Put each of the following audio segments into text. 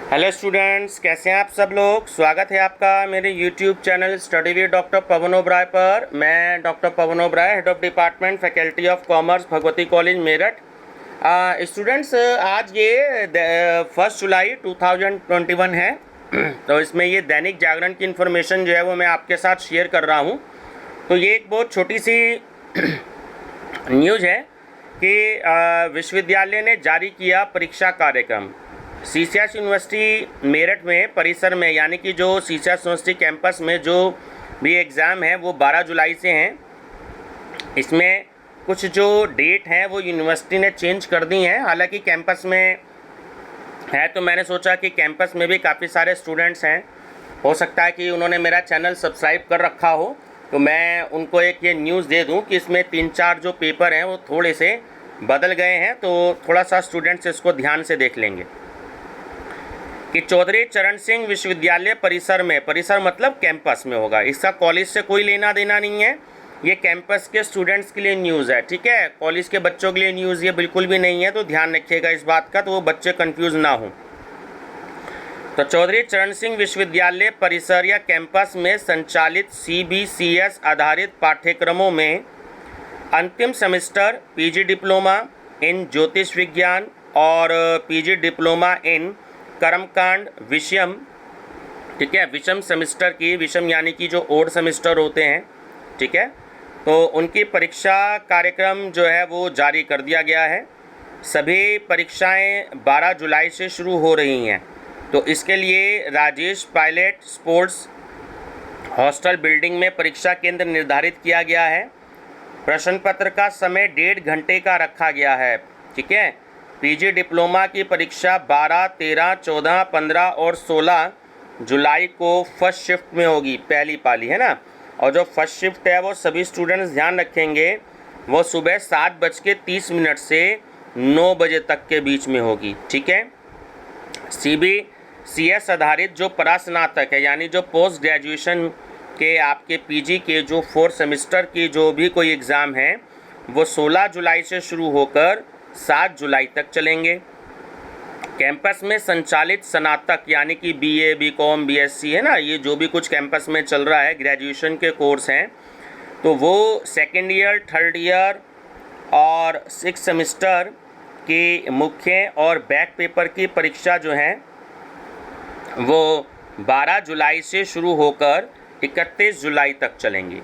Hello students, कैसे हैं आप सब लोग। स्वागत है आपका मेरे YouTube channel study with doctor Pawan Oberoi पर। मैं doctor Pawan Oberoi, head of department faculty of commerce, Bhagwati college Meerut. Students, आज ये 1 जुलाई 2021 है। तो इसमें ये दैनिक जागरण की इन्फॉर्मेशन जो है वो मैं आपके साथ शेयर कर रहा हूँ। तो ये एक बहुत छोटी सी न्यूज़ है कि विश्वविद्यालय ने जारी किया परीक्षा कार्यक्रम। सीसीएस यूनिवर्सिटी मेरठ में परिसर में, यानी कि जो सीसीएस यूनिवर्सिटी कैंपस में जो भी एग्ज़ाम है वो 12 जुलाई से हैं। इसमें कुछ जो डेट हैं वो यूनिवर्सिटी ने चेंज कर दी हैं। हालांकि कैंपस में है तो मैंने सोचा कि कैंपस में भी काफ़ी सारे स्टूडेंट्स हैं, हो सकता है कि उन्होंने मेरा चैनल सब्सक्राइब कर रखा हो, तो मैं उनको एक ये न्यूज़ दे दूं कि इसमें 3-4 जो पेपर हैं वो थोड़े से बदल गए हैं। तो थोड़ा सा स्टूडेंट्स इसको ध्यान से देख लेंगे कि चौधरी चरण सिंह विश्वविद्यालय परिसर में, परिसर मतलब कैंपस में होगा। इसका कॉलेज से कोई लेना देना नहीं है, ये कैंपस के स्टूडेंट्स के लिए न्यूज़ है, ठीक है। कॉलेज के बच्चों के लिए न्यूज़ ये बिल्कुल भी नहीं है, तो ध्यान रखिएगा इस बात का, तो वो बच्चे कंफ्यूज ना हों। तो चौधरी चरण सिंह विश्वविद्यालय परिसर या कैंपस में संचालित CBCS आधारित पाठ्यक्रमों में अंतिम सेमेस्टर पीजी डिप्लोमा इन ज्योतिष विज्ञान और पीजी डिप्लोमा इन कर्मकांड विषम, ठीक है, विषम सेमेस्टर की, विषम यानी कि जो ओड सेमेस्टर होते हैं, ठीक है, तो उनकी परीक्षा कार्यक्रम जो है वो जारी कर दिया गया है। सभी परीक्षाएं 12 जुलाई से शुरू हो रही हैं। तो इसके लिए Rajesh Pilot sports hostel building में परीक्षा केंद्र निर्धारित किया गया है। प्रश्न पत्र का समय 1.5 घंटे का रखा गया है, ठीक है। पीजी डिप्लोमा की परीक्षा 12, 13, 14, 15 और 16 जुलाई को फर्स्ट शिफ्ट में होगी, पहली पाली है ना। और जो फर्स्ट शिफ्ट है वो सभी स्टूडेंट्स ध्यान रखेंगे, वो सुबह 7:30 से 9 बजे तक के बीच में होगी, ठीक है। CBCS आधारित जो परास्नातक है, यानी जो पोस्ट ग्रेजुएशन के आपके पीजी के जो 4 सेमेस्टर की जो भी कोई एग्ज़ाम है वो 16 जुलाई से शुरू होकर 7 जुलाई तक चलेंगे। कैंपस में संचालित स्नातक यानी कि BA, BCom, BSc है ना, ये जो भी कुछ कैंपस में चल रहा है ग्रेजुएशन के कोर्स हैं, तो वो सेकेंड ईयर, थर्ड ईयर और 6 सेमेस्टर की मुख्य और बैक पेपर की परीक्षा जो है वो 12 जुलाई से शुरू होकर 31 जुलाई तक चलेंगी,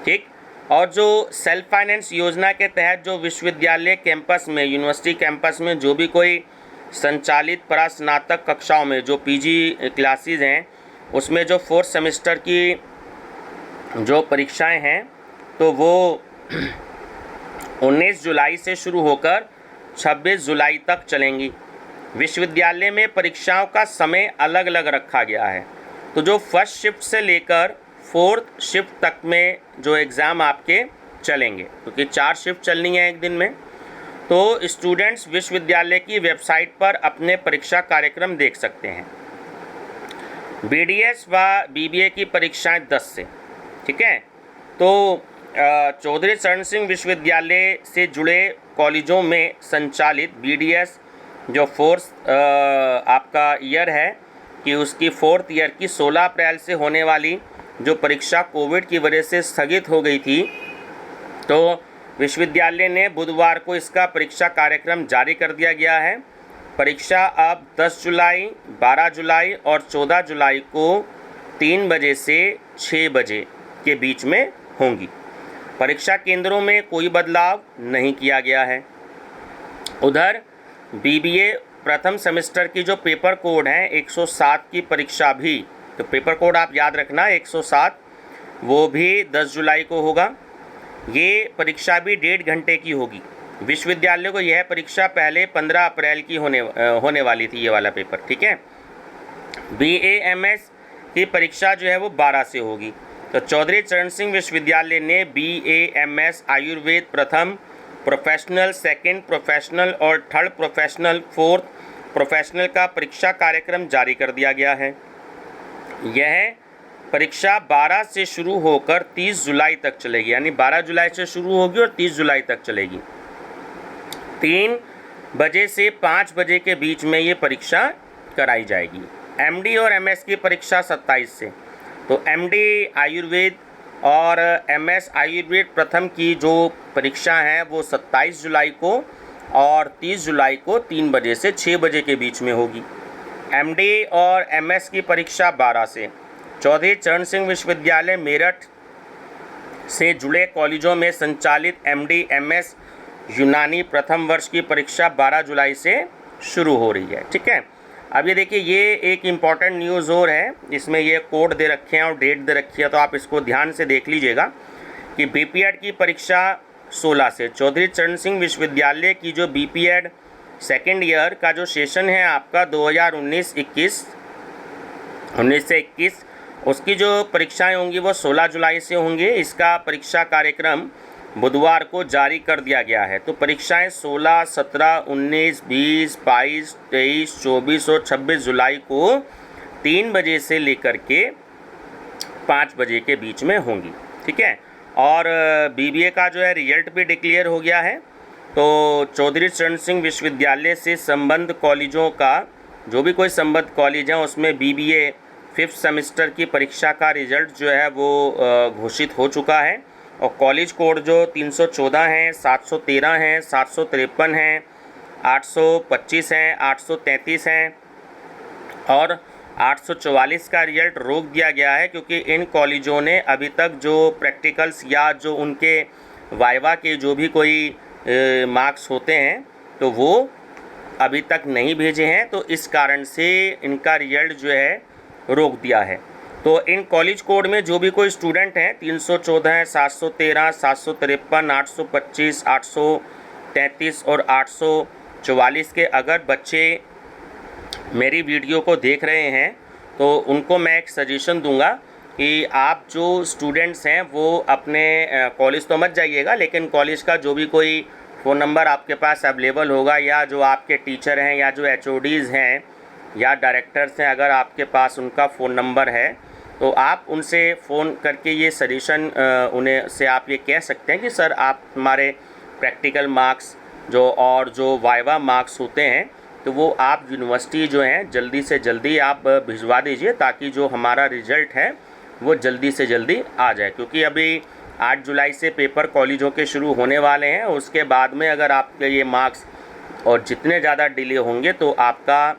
ठीक। और जो सेल्फ फाइनेंस योजना के तहत जो विश्वविद्यालय कैंपस में, यूनिवर्सिटी कैंपस में जो भी कोई संचालित परास्नातक कक्षाओं में जो पीजी क्लासेस हैं उसमें जो 4th सेमेस्टर की जो परीक्षाएं हैं तो वो 19 जुलाई से शुरू होकर 26 जुलाई तक चलेंगी। विश्वविद्यालय में परीक्षाओं का समय अलग अलग रखा गया है। तो जो फर्स्ट शिफ्ट से लेकर 4th शिफ्ट तक में जो एग्ज़ाम आपके चलेंगे, क्योंकि 4 शिफ्ट चलनी है एक दिन में, तो स्टूडेंट्स विश्वविद्यालय की वेबसाइट पर अपने परीक्षा कार्यक्रम देख सकते हैं। BDS व BBA की परीक्षाएं 10 से, ठीक है। तो चौधरी चरण सिंह विश्वविद्यालय से जुड़े कॉलेजों में संचालित BDS जो 4th आपका ईयर है कि उसकी 4th ईयर की 16 अप्रैल से होने वाली जो परीक्षा कोविड की वजह से स्थगित हो गई थी, तो विश्वविद्यालय ने बुधवार को इसका परीक्षा कार्यक्रम जारी कर दिया गया है। परीक्षा अब 10 जुलाई, 12 जुलाई और 14 जुलाई को 3 बजे से 6 बजे के बीच में होंगी। परीक्षा केंद्रों में कोई बदलाव नहीं किया गया है। उधर BBA प्रथम सेमेस्टर की जो पेपर कोड है 107 की परीक्षा भी, तो पेपर कोड आप याद रखना 107, वो भी 10 जुलाई को होगा। ये परीक्षा भी 1.5 घंटे की होगी। विश्वविद्यालय को यह परीक्षा पहले 15 अप्रैल की होने वाली थी, ये वाला पेपर, ठीक है। BAMS की परीक्षा जो है वो 12 से होगी। तो चौधरी चरण सिंह विश्वविद्यालय ने BAMS आयुर्वेद प्रथम, प्रोफेशनल, सेकंड प्रोफेशनल और थर्ड प्रोफेशनल, 4th प्रोफेशनल का परीक्षा कार्यक्रम जारी कर दिया गया है। यह परीक्षा 12 से शुरू होकर 30 जुलाई तक चलेगी, यानी 12 जुलाई से शुरू होगी और 30 जुलाई तक चलेगी। 3 बजे से 5 बजे के बीच में ये परीक्षा कराई जाएगी। एमडी और एमएस की परीक्षा 27 से। तो एमडी आयुर्वेद और एमएस आयुर्वेद प्रथम की जो परीक्षा है वो 27 जुलाई को और 30 जुलाई को 3 बजे से 6 बजे के बीच में होगी। एमडी और एमएस की परीक्षा 12 से। चौधरी चरण सिंह विश्वविद्यालय मेरठ से जुड़े कॉलेजों में संचालित एमडी एमएस यूनानी प्रथम वर्ष की परीक्षा 12 जुलाई से शुरू हो रही है। ठीक है, अब ये देखिए, ये एक इम्पॉर्टेंट न्यूज़ और है, इसमें ये कोड दे रखे हैं और डेट दे रखी है, तो आप इसको ध्यान से देख लीजिएगा कि बीपीएड की परीक्षा 16 से। चौधरी चरण सिंह विश्वविद्यालय की जो बीपीएड सेकेंड ईयर का जो सेशन है आपका 2019-21 उसकी जो परीक्षाएं होंगी वो 16 जुलाई से होंगी। इसका परीक्षा कार्यक्रम बुधवार को जारी कर दिया गया है। तो परीक्षाएं 16, 17, 19, 20, 22, 23, 24 और 26 जुलाई को 3 बजे से लेकर के 5 बजे के बीच में होंगी। ठीक है, और बीबीए का जो है रिजल्ट भी डिक्लेयर हो गया है। तो चौधरी चरण सिंह विश्वविद्यालय से संबद्ध कॉलेजों का जो भी कोई संबद्ध कॉलेज है उसमें बीबीए 5th सेमेस्टर की परीक्षा का रिजल्ट जो है वो घोषित हो चुका है। और कॉलेज कोड जो 314 हैं, 713 हैं, 753 हैं, 825 हैं, 833 हैं और 844 का रिजल्ट रोक दिया गया है, क्योंकि इन कॉलेजों ने अभी तक जो प्रैक्टिकल्स या जो उनके वाइवा के जो भी कोई मार्क्स होते हैं तो वो अभी तक नहीं भेजे हैं, तो इस कारण से इनका रिजल्ट जो है रोक दिया है। तो इन कॉलेज कोड में जो भी कोई स्टूडेंट हैं 314, 713, 753, 825, 833 और 844 के अगर बच्चे मेरी वीडियो को देख रहे हैं तो उनको मैं एक सजेशन दूंगा कि आप जो स्टूडेंट्स हैं वो अपने कॉलेज तो मत जाइएगा, लेकिन कॉलेज का जो भी कोई फ़ोन नंबर आपके पास अवेलेबल होगा या जो आपके टीचर हैं या जो एचओडीज़ हैं या डायरेक्टर्स हैं, अगर आपके पास उनका फ़ोन नंबर है तो आप उनसे फ़ोन करके ये सजेशन उन्हें से आप ये कह सकते हैं कि सर आप हमारे प्रैक्टिकल मार्क्स जो वाइवा मार्क्स होते हैं तो वो आप यूनिवर्सिटी जो हैं जल्दी से जल्दी आप भिजवा दीजिए, ताकि जो हमारा रिज़ल्ट है वो जल्दी से जल्दी आ जाए। क्योंकि अभी 8 जुलाई से पेपर कॉलेजों के शुरू होने वाले हैं, उसके बाद में अगर आपके ये मार्क्स और जितने ज़्यादा डिले होंगे तो आपका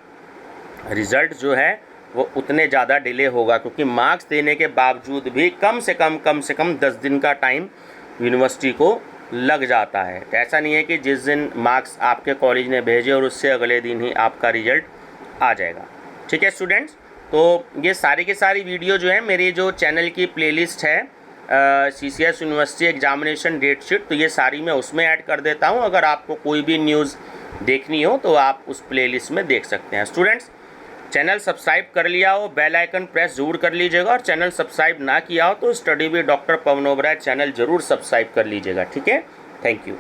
रिज़ल्ट जो है वो उतने ज़्यादा डिले होगा, क्योंकि मार्क्स देने के बावजूद भी कम से कम 10 दिन का टाइम यूनिवर्सिटी को लग जाता है। ऐसा नहीं है कि जिस दिन मार्क्स आपके कॉलेज ने भेजे और उससे अगले दिन ही आपका रिज़ल्ट आ जाएगा। ठीक है स्टूडेंट्स, तो ये सारी की सारी वीडियो जो है मेरी जो चैनल की प्लेलिस्ट है CCS university examination date sheet, तो ये सारी मैं उसमें ऐड कर देता हूँ। अगर आपको कोई भी न्यूज़ देखनी हो तो आप उस प्लेलिस्ट में देख सकते हैं। स्टूडेंट्स, चैनल सब्सक्राइब कर लिया हो, बेल आइकन प्रेस जरूर कर लीजिएगा, और चैनल सब्सक्राइब ना किया हो तो study with doctor Pawan Oberoi channel जरूर सब्सक्राइब कर लीजिएगा। ठीक है, थैंक यू।